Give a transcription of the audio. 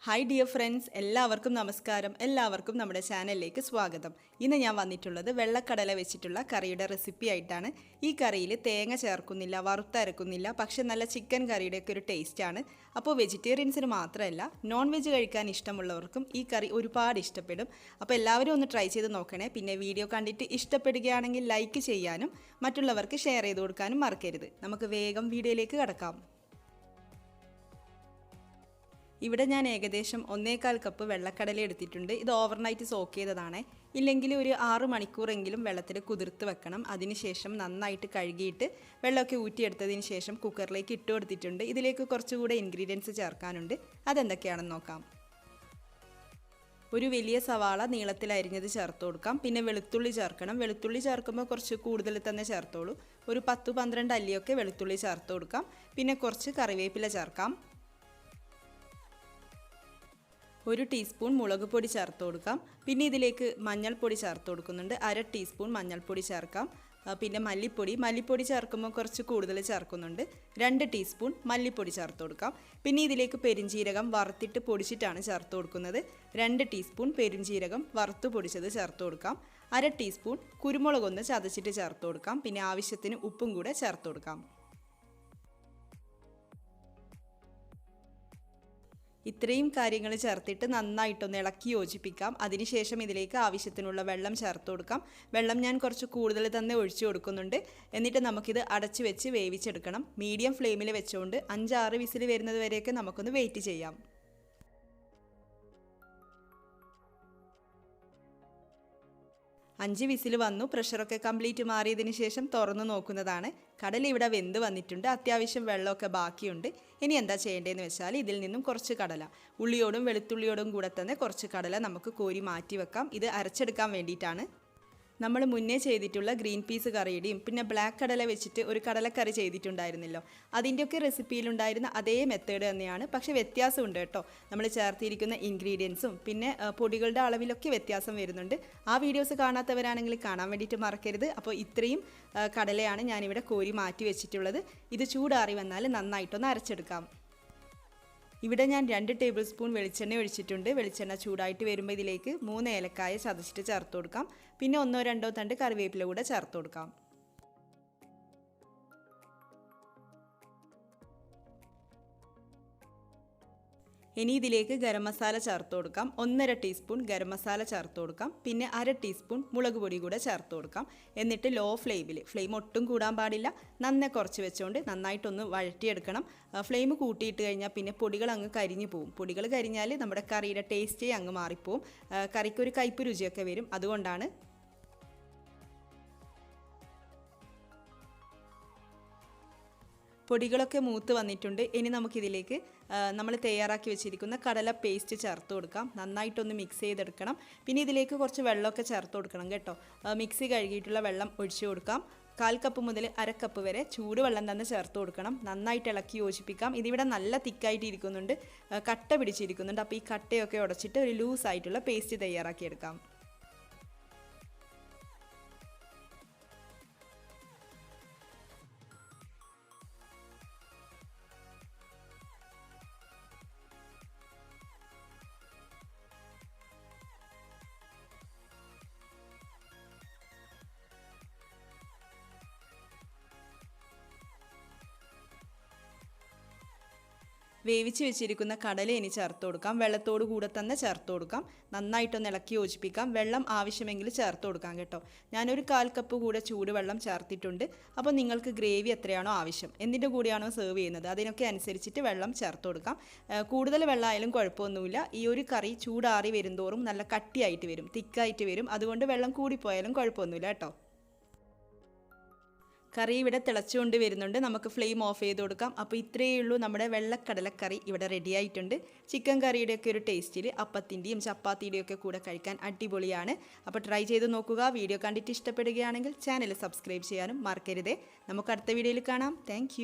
Hi dear friends, എല്ലാവർക്കും നമസ്കാരം. എല്ലാവർക്കും നമ്മുടെ ചാനലിലേക്ക് സ്വാഗതം. ഇന്ന് ഞാൻ വന്നിട്ടുള്ളത് വെള്ളക്കടല വെച്ചിട്ടുള്ള കറിയുടെ റെസിപ്പി ആയിട്ടാണ്. ഈ കറിയിൽ തേങ്ങ ചേർക്കുന്നില്ല, വറുത്തരക്കുന്നില്ല, പക്ഷെ നല്ല ചിക്കൻ കറിയുടെയൊക്കെ ഒരു ടേസ്റ്റാണ്. അപ്പോൾ വെജിറ്റേറിയൻസിന് മാത്രമല്ല, നോൺ വെജ് കഴിക്കാൻ ഇഷ്ടമുള്ളവർക്കും ഈ കറി ഒരുപാട് ഇഷ്ടപ്പെടും. അപ്പോൾ എല്ലാവരും ഒന്ന് ട്രൈ ചെയ്ത് നോക്കണേ. പിന്നെ വീഡിയോ കണ്ടിട്ട് ഇഷ്ടപ്പെടുകയാണെങ്കിൽ ലൈക്ക് ചെയ്യാനും മറ്റുള്ളവർക്ക് ഷെയർ ചെയ്ത് കൊടുക്കാനും മറക്കരുത്. നമുക്ക് വേഗം വീഡിയോയിലേക്ക് കടക്കാം. ഇവിടെ ഞാൻ ഏകദേശം 1/4 കപ്പ് വെള്ളക്കടല എടുത്തിട്ടുണ്ട്. ഇത് ഓവർനൈറ്റ് സോക്ക് ചെയ്തതാണ്. ഇല്ലെങ്കിൽ ഒരു 6 മണിക്കൂറെങ്കിലും വെള്ളത്തിൽ കുതിർത്ത് വെക്കണം. അതിനുശേഷം നന്നായിട്ട് കഴുകിയിട്ട് വെള്ളമൊക്കെ ഊറ്റിയെടുത്തതിന് ശേഷം കുക്കറിലേക്ക് ഇട്ട് കൊടുത്തിട്ടുണ്ട്. ഇതിലേക്ക് കുറച്ചുകൂടെ ഇൻഗ്രീഡിയൻസ് ചേർക്കാനുണ്ട്. അതെന്തൊക്കെയാണെന്ന് നോക്കാം. ഒരു വലിയ സവാള നീളത്തിൽ അരിഞ്ഞത് ചേർത്ത് കൊടുക്കാം. പിന്നെ വെളുത്തുള്ളി ചേർക്കണം. വെളുത്തുള്ളി ചേർക്കുമ്പോൾ കുറച്ച് കൂടുതൽ തന്നെ ചേർത്തോളൂ. ഒരു 10-12 അല്ലിയൊക്കെ വെളുത്തുള്ളി ചേർത്ത് കൊടുക്കാം. പിന്നെ കുറച്ച് കറിവേപ്പില ചേർക്കാം. 1 ടീസ്പൂൺ മുളക് പൊടി ചേർത്ത് കൊടുക്കാം. പിന്നെ ഇതിലേക്ക് മഞ്ഞൾപ്പൊടി ചേർത്ത് കൊടുക്കുന്നുണ്ട്. 1/2 ടീസ്പൂൺ മഞ്ഞൾപ്പൊടി ചേർക്കാം. പിന്നെ മല്ലിപ്പൊടി ചേർക്കുമ്പോൾ കുറച്ച് കൂടുതൽ ചേർക്കുന്നുണ്ട്. 2 ടീസ്പൂൺ മല്ലിപ്പൊടി ചേർത്ത് കൊടുക്കാം. പിന്നെ ഇതിലേക്ക് പെരുംജീരകം വറുത്തിട്ട് പൊടിച്ചിട്ടാണ് ചേർത്ത് കൊടുക്കുന്നത്. 2 ടീസ്പൂൺ പെരുംജീരകം വറുത്ത് പൊടിച്ചത് ചേർത്ത് കൊടുക്കാം. 1/2 ടീസ്പൂൺ കുരുമുളകൊന്ന് ചതച്ചിട്ട് ചേർത്ത് കൊടുക്കാം. പിന്നെ ആവശ്യത്തിന് ഉപ്പും കൂടെ ചേർത്ത് കൊടുക്കാം. ഇത്രയും കാര്യങ്ങൾ ചേർത്തിട്ട് നന്നായിട്ടൊന്ന് ഇളക്കി യോജിപ്പിക്കാം. അതിനുശേഷം ഇതിലേക്ക് ആവശ്യത്തിനുള്ള വെള്ളം ചേർത്ത് കൊടുക്കാം. വെള്ളം ഞാൻ കുറച്ച് കൂടുതൽ തന്നെ ഒഴിച്ചു കൊടുക്കുന്നുണ്ട്. എന്നിട്ട് നമുക്കിത് അടച്ചു വെച്ച് വേവിച്ചെടുക്കണം. മീഡിയം ഫ്ലെയിമിൽ വെച്ചുകൊണ്ട് 5-6 വിസിൽ വരുന്നത് വരെയൊക്കെ നമുക്കൊന്ന് വെയിറ്റ് ചെയ്യാം. 5 വിസിൽ വന്നു. പ്രഷറൊക്കെ കംപ്ലീറ്റ് മാറിയതിന് ശേഷം തുറന്നു നോക്കുന്നതാണ്. കടല ഇവിടെ വെന്ത് വന്നിട്ടുണ്ട്. അത്യാവശ്യം വെള്ളമൊക്കെ ബാക്കിയുണ്ട്. ഇനി എന്താ ചെയ്യേണ്ടതെന്ന് വെച്ചാൽ ഇതിൽ നിന്നും കുറച്ച് കടല ഉള്ളിയോടും വെളുത്തുള്ളിയോടും കൂടെ തന്നെ കുറച്ച് കടല നമുക്ക് കോരി മാറ്റി വെക്കാം. ഇത് അരച്ചെടുക്കാൻ വേണ്ടിയിട്ടാണ്. നമ്മൾ മുന്നേ ചെയ്തിട്ടുള്ള ഗ്രീൻ പീസ് കറിയുടെയും പിന്നെ ബ്ലാക്ക് കടല വെച്ചിട്ട് ഒരു കടലക്കറി ചെയ്തിട്ടുണ്ടായിരുന്നല്ലോ, അതിൻ്റെയൊക്കെ റെസിപ്പിയിലുണ്ടായിരുന്ന അതേ മെത്തേഡ് തന്നെയാണ്. പക്ഷേ വ്യത്യാസമുണ്ട് കേട്ടോ. നമ്മൾ ചേർത്തിരിക്കുന്ന ഇൻഗ്രീഡിയൻസും പിന്നെ പൊടികളുടെ അളവിലൊക്കെ വ്യത്യാസം വരുന്നുണ്ട്. ആ വീഡിയോസ് കാണാത്തവരാണെങ്കിൽ കാണാൻ വേണ്ടിയിട്ട് മറക്കരുത്. അപ്പോൾ ഇത്രയും കടലയാണ് ഞാനിവിടെ കോരി മാറ്റി വെച്ചിട്ടുള്ളത്. ഇത് ചൂടാറി വന്നാൽ നന്നായിട്ടൊന്ന് അരച്ചെടുക്കാം. ഇവിടെ ഞാൻ 2 ടേബിൾ സ്പൂൺ വെളിച്ചെണ്ണ ഒഴിച്ചിട്ടുണ്ട്. വെളിച്ചെണ്ണ ചൂടായിട്ട് വരുമ്പോൾ ഇതിലേക്ക് 3 ഏലക്കായ ചതച്ചിട്ട് ചേർത്ത് കൊടുക്കാം. പിന്നെ 1-2 തണ്ട് കറിവേപ്പില കൂടെ ചേർത്ത് കൊടുക്കാം. ഇനി ഇതിലേക്ക് ഗരം മസാല ചേർത്ത് കൊടുക്കാം. 1/2 ടീസ്പൂൺ ഗരം മസാല ചേർത്ത് കൊടുക്കാം. പിന്നെ 1/2 ടീസ്പൂൺ മുളക് പൊടി കൂടെ ചേർത്ത് കൊടുക്കാം. എന്നിട്ട് ലോ ഫ്ലെയിം ഒട്ടും കൂടാൻ പാടില്ല. നന്നായി കുറച്ച് വെച്ചുകൊണ്ട് നന്നായിട്ടൊന്ന് വഴറ്റിയെടുക്കണം. ഫ്ലെയിം കൂട്ടിയിട്ട് കഴിഞ്ഞാൽ പിന്നെ പൊടികൾ അങ്ങ് കരിഞ്ഞു പോവും. പൊടികൾ കരിഞ്ഞാൽ നമ്മുടെ കറിയുടെ ടേസ്റ്റേ അങ്ങ് മാറിപ്പോവും. കറിക്കൊരു കയ്പ്പ് രുചിയൊക്കെ വരും. അതുകൊണ്ടാണ്. പൊടികളൊക്കെ മൂത്ത് വന്നിട്ടുണ്ട്. ഇനി നമുക്കിതിലേക്ക് നമ്മൾ തയ്യാറാക്കി വെച്ചിരിക്കുന്ന കടല പേസ്റ്റ് ചേർത്ത് കൊടുക്കാം. നന്നായിട്ടൊന്ന് മിക്സ് ചെയ്തെടുക്കണം. പിന്നെ ഇതിലേക്ക് കുറച്ച് വെള്ളമൊക്കെ ചേർത്ത് കൊടുക്കണം കേട്ടോ. മിക്സി കഴുകിയിട്ടുള്ള വെള്ളം ഒഴിച്ചു കൊടുക്കാം. 1/4 കപ്പ് മുതൽ 1/2 കപ്പ് വരെ ചൂടുവെള്ളം തന്നെ ചേർത്ത് കൊടുക്കണം. നന്നായിട്ട് ഇളക്കി യോജിപ്പിക്കാം. ഇതിവിടെ നല്ല തിക്കായിട്ട് ഇരിക്കുന്നുണ്ട്, കട്ട പിടിച്ചിരിക്കുന്നുണ്ട്. അപ്പോൾ ഈ കട്ടയൊക്കെ ഉടച്ചിട്ട് ഒരു ലൂസായിട്ടുള്ള പേസ്റ്റ് തയ്യാറാക്കിയെടുക്കാം. വേവിച്ച് വെച്ചിരിക്കുന്ന കടല ഇനി ചേർത്ത് കൊടുക്കാം. വെള്ളത്തോട് കൂടെ തന്നെ ചേർത്ത് കൊടുക്കാം. നന്നായിട്ടൊന്ന് ഇളക്കി യോജിപ്പിക്കാം. വെള്ളം ആവശ്യമെങ്കിൽ ചേർത്ത് കൊടുക്കാം കേട്ടോ. ഞാനൊരു 1/4 കപ്പ് കൂടെ ചൂടുവെള്ളം ചേർത്തിട്ടുണ്ട്. അപ്പോൾ നിങ്ങൾക്ക് ഗ്രേവി എത്രയാണോ ആവശ്യം, എന്തിൻ്റെ കൂടെയാണോ സെർവ് ചെയ്യുന്നത്, അതിനൊക്കെ അനുസരിച്ചിട്ട് വെള്ളം ചേർത്ത് കൊടുക്കാം. കൂടുതൽ വെള്ളമായാലും കുഴപ്പമൊന്നുമില്ല. ഈ ഒരു കറി ചൂടാറി വരുന്തോറും നല്ല കട്ടിയായിട്ട് വരും, തിക്കായിട്ട് വരും. അതുകൊണ്ട് വെള്ളം കൂടിപ്പോയാലും കുഴപ്പമൊന്നുമില്ല കേട്ടോ. കറി ഇവിടെ തിളച്ചുകൊണ്ട് വരുന്നുണ്ട്. നമുക്ക് ഫ്ലെയിം ഓഫ് ചെയ്ത് കൊടുക്കാം. അപ്പോൾ ഇത്രയേ ഉള്ളൂ, നമ്മുടെ വെള്ളക്കടലക്കറി ഇവിടെ റെഡി ആയിട്ടുണ്ട്. ചിക്കൻ കറിയുടെയൊക്കെ ഒരു ടേസ്റ്റിൽ അപ്പത്തിൻ്റെയും ചപ്പാത്തിയുടെയും ഒക്കെ കൂടെ കഴിക്കാൻ അടിപൊളിയാണ്. അപ്പോൾ ട്രൈ ചെയ്ത് നോക്കുക. വീഡിയോ കണ്ടിട്ട് ഇഷ്ടപ്പെടുകയാണെങ്കിൽ ചാനൽ സബ്സ്ക്രൈബ് ചെയ്യാനും മറക്കരുതേ. നമുക്ക് അടുത്ത വീഡിയോയിൽ കാണാം. താങ്ക്